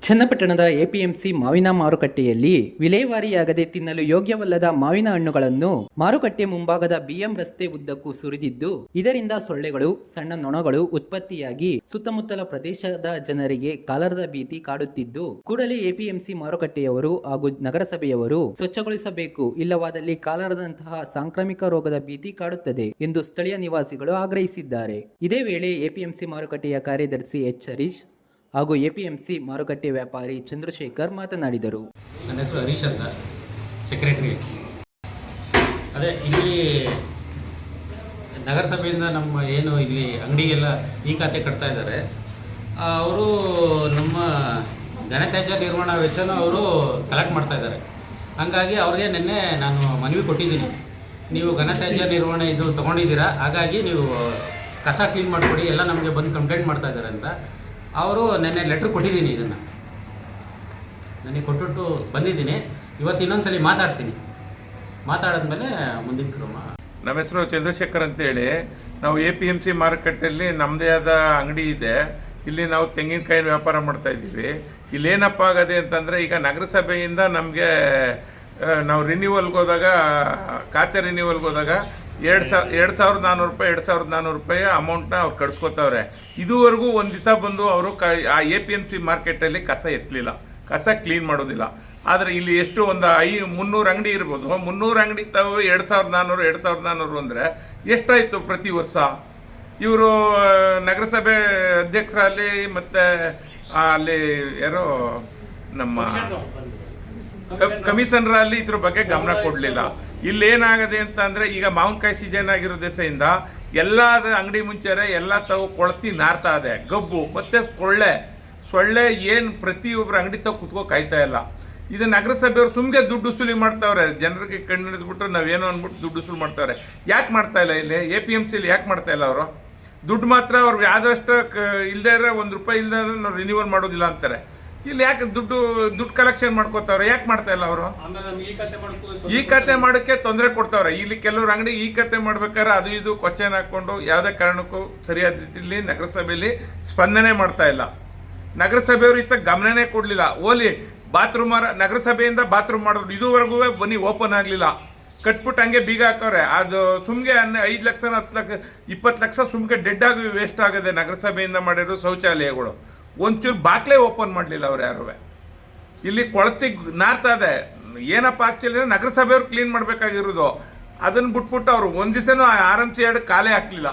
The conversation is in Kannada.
ಚನ್ನಪಟ್ಟಣದ ಎಪಿಎಂಸಿ ಮಾವಿನ ಮಾರುಕಟ್ಟೆಯಲ್ಲಿ ವಿಲೇವಾರಿಯಾಗದೆ ತಿನ್ನಲು ಯೋಗ್ಯವಲ್ಲದ ಮಾವಿನ ಹಣ್ಣುಗಳನ್ನು ಮಾರುಕಟ್ಟೆ ಮುಂಭಾಗದ ಬಿಎಂ ರಸ್ತೆ ಉದ್ದಕ್ಕೂ ಸುರಿದಿದ್ದು, ಇದರಿಂದ ಸೊಳ್ಳೆಗಳು, ಸಣ್ಣ ನೊಣಗಳು ಉತ್ಪತ್ತಿಯಾಗಿ ಸುತ್ತಮುತ್ತಲ ಪ್ರದೇಶದ ಜನರಿಗೆ ಕಾಲರದ ಭೀತಿ ಕಾಡುತ್ತಿದ್ದು, ಕೂಡಲೇ ಎಪಿಎಂಸಿ ಮಾರುಕಟ್ಟೆಯವರು ಹಾಗೂ ನಗರಸಭೆಯವರು ಸ್ವಚ್ಛಗೊಳಿಸಬೇಕು, ಇಲ್ಲವಾದಲ್ಲಿ ಕಾಲರದಂತಹ ಸಾಂಕ್ರಾಮಿಕ ರೋಗದ ಭೀತಿ ಕಾಡುತ್ತದೆ ಎಂದು ಸ್ಥಳೀಯ ನಿವಾಸಿಗಳು ಆಗ್ರಹಿಸಿದ್ದಾರೆ. ಇದೇ ವೇಳೆ ಎಪಿಎಂಸಿ ಮಾರುಕಟ್ಟೆಯ ಕಾರ್ಯದರ್ಶಿ ಎಚ್ ಹರೀಶ್ ಹಾಗೂ ಎಪಿಎಂಸಿ ಮಾರುಕಟ್ಟೆ ವ್ಯಾಪಾರಿ ಚಂದ್ರಶೇಖರ್ ಮಾತನಾಡಿದರು. ನನ್ನ ಹೆಸರು ಹರೀಶ್ ಅಂತ, ಸೆಕ್ರೆಟರಿ. ಅದೇ ಇಲ್ಲಿ ನಗರಸಭೆಯಿಂದ ನಮ್ಮ ಏನು ಇಲ್ಲಿ ಅಂಗಡಿಗೆಲ್ಲ ಈ ಖಾತೆ ಕಟ್ತಾ ಇದ್ದಾರೆ, ಅವರು ನಮ್ಮ ಘನತ್ಯಾಜ್ಯ ನಿರ್ವಹಣಾ ವೆಚ್ಚನ ಅವರು ಕಲೆಕ್ಟ್ ಮಾಡ್ತಾ ಇದ್ದಾರೆ. ಹಾಗಾಗಿ ಅವ್ರಿಗೆ ನಿನ್ನೆ ನಾನು ಮನವಿ ಕೊಟ್ಟಿದ್ದೀನಿ, ನೀವು ಘನತ್ಯಾಜ್ಯ ನಿರ್ವಹಣೆ ಇದು ತೊಗೊಂಡಿದ್ದೀರಾ, ಹಾಗಾಗಿ ನೀವು ಕಸ ಕ್ಲೀನ್ ಮಾಡಿಕೊಡಿ, ಎಲ್ಲ ನಮಗೆ ಬಂದು ಕಂಪ್ಲೇಂಟ್ ಮಾಡ್ತಾ ಇದ್ದಾರೆ ಅಂತ. ಅವರು ನೆನ್ನೆ ಲೆಟ್ರ್ ಕೊಟ್ಟಿದ್ದೀನಿ, ಇದನ್ನು ನನಗೆ ಕೊಟ್ಟು ಬಂದಿದ್ದೀನಿ. ಇವತ್ತು ಇನ್ನೊಂದ್ಸಲಿ ಮಾತಾಡಿದ್ಮೇಲೆ ಮುಂದಿನ ಕ್ರಮ. ನಮ್ಮ ಹೆಸರು ಚಂದ್ರಶೇಖರ್ ಅಂತೇಳಿ. ನಾವು APMC ಮಾರುಕಟ್ಟೆಯಲ್ಲಿ ನಮ್ಮದೇ ಆದ ಅಂಗಡಿ ಇದೆ. ಇಲ್ಲಿ ನಾವು ತೆಂಗಿನಕಾಯಿ ವ್ಯಾಪಾರ ಮಾಡ್ತಾ ಇದ್ದೀವಿ. ಇಲ್ಲೇನಪ್ಪ ಆಗದೆ ಅಂತಂದರೆ, ಈಗ ನಗರಸಭೆಯಿಂದ ನಮಗೆ ನಾವು ರಿನ್ಯೂವಲ್ಗೆ ಹೋದಾಗ, ಖಾತೆ ರಿನ್ಯೂವಲ್ಗೆ ಹೋದಾಗ 2,400 ರೂಪಾಯಿ ಅಮೌಂಟ್ನ ಅವ್ರು ಕಟ್ಸ್ಕೊತವ್ರೆ. ಇದುವರೆಗೂ ಒಂದು ದಿವಸ ಬಂದು ಅವರು ಆ APMC ಮಾರ್ಕೆಟಲ್ಲಿ ಕಸ ಎತ್ತಲಿಲ್ಲ, ಕಸ ಕ್ಲೀನ್ ಮಾಡೋದಿಲ್ಲ. ಆದರೆ ಇಲ್ಲಿ ಎಷ್ಟು ಒಂದು 300 ಅಂಗಡಿ ಇರ್ಬೋದು. 300 ಅಂಗಡಿ ತಾವು 2,400 ಅಂದರೆ ಎಷ್ಟಾಯಿತು ಪ್ರತಿ ವರ್ಷ? ಇವರು ನಗರಸಭೆ ಅಧ್ಯಕ್ಷರಲ್ಲಿ ಮತ್ತು ಅಲ್ಲಿ ಯಾರೋ ನಮ್ಮ ಕಮಿಷನರಲ್ಲಿ ಇದ್ರ ಬಗ್ಗೆ ಗಮನ ಕೊಡಲಿಲ್ಲ. ಇಲ್ಲೇನಾಗದೆ ಅಂತ ಅಂದರೆ, ಈಗ ಮಾವಿನಕಾಯಿ ಸೀಸನ್ ಆಗಿರೋ ದಿವಸದಿಂದ ಎಲ್ಲ ಅಂಗಡಿ ಮುಂಚೆರೆ ಎಲ್ಲ ತಾವು ಕೊಳತಿ ನಾರ್ತಾ ಇದೆ, ಗಬ್ಬು ಮತ್ತು ಸೊಳ್ಳೆ ಏನು ಪ್ರತಿಯೊಬ್ಬರು ಅಂಗಡಿ ತಾವು ಕುತ್ಕೋ ಕಾಯ್ತಾ ಇಲ್ಲ. ಇದು ನಗರಸಭೆಯವರು ಸುಮ್ಗೆ ದುಡ್ಡು ವಸೂಲಿ ಮಾಡ್ತಾವ್ರೆ, ಜನರಿಗೆ ಕಣ್ಣು ಹಿಡಿದ್ಬಿಟ್ಟು ನಾವೇನೋ ಅಂದ್ಬಿಟ್ಟು ದುಡ್ಡು ವಸೂಲಿ ಮಾಡ್ತಾವ್ರೆ. ಯಾಕೆ ಮಾಡ್ತಾ ಇಲ್ಲ ಇಲ್ಲಿ APMCಲಿ? ಯಾಕೆ ಮಾಡ್ತಾ ಇಲ್ಲ ಅವರು? ದುಡ್ಡು ಮಾತ್ರ ಅವ್ರು ಆದಷ್ಟು ಇಲ್ಲದೇ ಇರೋ ₹1 ಇಲ್ಲದೆ ನಾವು ರಿನ್ಯೂವಲ್ ಮಾಡೋದಿಲ್ಲ ಅಂತಾರೆ. ಇಲ್ಲಿ ಯಾಕೆ ದುಡ್ಡು ಕಲೆಕ್ಷನ್ ಮಾಡ್ಕೋತಾವ್ರೆ? ಯಾಕೆ ಮಾಡ್ತಾ ಇಲ್ಲ ಅವರು? ಈ ಖಾತೆ ಮಾಡೋಕ್ಕೆ ತೊಂದರೆ ಕೊಡ್ತಾವ್ರೆ. ಇಲ್ಲಿ ಕೆಲವ್ರು ಅಂಗಡಿ ಈ ಖಾತೆ ಮಾಡ್ಬೇಕಾದ್ರೆ ಅದು ಇದು ಕ್ವಶನ್ ಹಾಕ್ಕೊಂಡು ಯಾವುದೇ ಕಾರಣಕ್ಕೂ ಸರಿಯಾದ ರೀತಿಯಲ್ಲಿ ನಗರಸಭೆಯಲ್ಲಿ ಸ್ಪಂದನೆ ಮಾಡ್ತಾ ಇಲ್ಲ. ನಗರಸಭೆಯವರು ಇತ್ತ ಗಮನನೇ ಕೊಡಲಿಲ್ಲ. ಓಲಿ ಬಾತ್ರೂಮ್ ನಗರಸಭೆಯಿಂದ ಬಾತ್ರೂಮ್ ಮಾಡಿದ್ರು, ಇದುವರೆಗೂ ಬನ್ನಿ ಓಪನ್ ಆಗಲಿಲ್ಲ. ಕಟ್ಬಿಟ್ಟು ಹಂಗೆ ಬೀಗ ಹಾಕವ್ರೆ. ಅದು ಸುಮ್ಗೆ 5 ಲಕ್ಷ 10 ಲಕ್ಷ 20 ಲಕ್ಷ ಸುಮ್ಗೆ ಡೆಡ್ ಆಗಿ ವೇಸ್ಟ್ ಆಗದೆ. ನಗರಸಭೆಯಿಂದ ಮಾಡಿರೋ ಶೌಚಾಲಯಗಳು ಒಂಚೂರು ಬಾಕ್ಲೇ ಓಪನ್ ಮಾಡಲಿಲ್ಲ ಅವ್ರು ಯಾರು. ಇಲ್ಲಿ ಕೊಳತಿ ನಾರ್ತಾ ಇದೆ. ಏನಪ್ಪ ಆಕ್ಚುಲಿ ನಗರಸಭೆಯವ್ರು ಕ್ಲೀನ್ ಮಾಡಬೇಕಾಗಿರೋದು, ಅದನ್ನು ಬಿಟ್ಬಿಟ್ಟು ಅವರು ಒಂದು ದಿವಸನೂ RMC 2 ಕಾಲೇ ಹಾಕಲಿಲ್ಲ.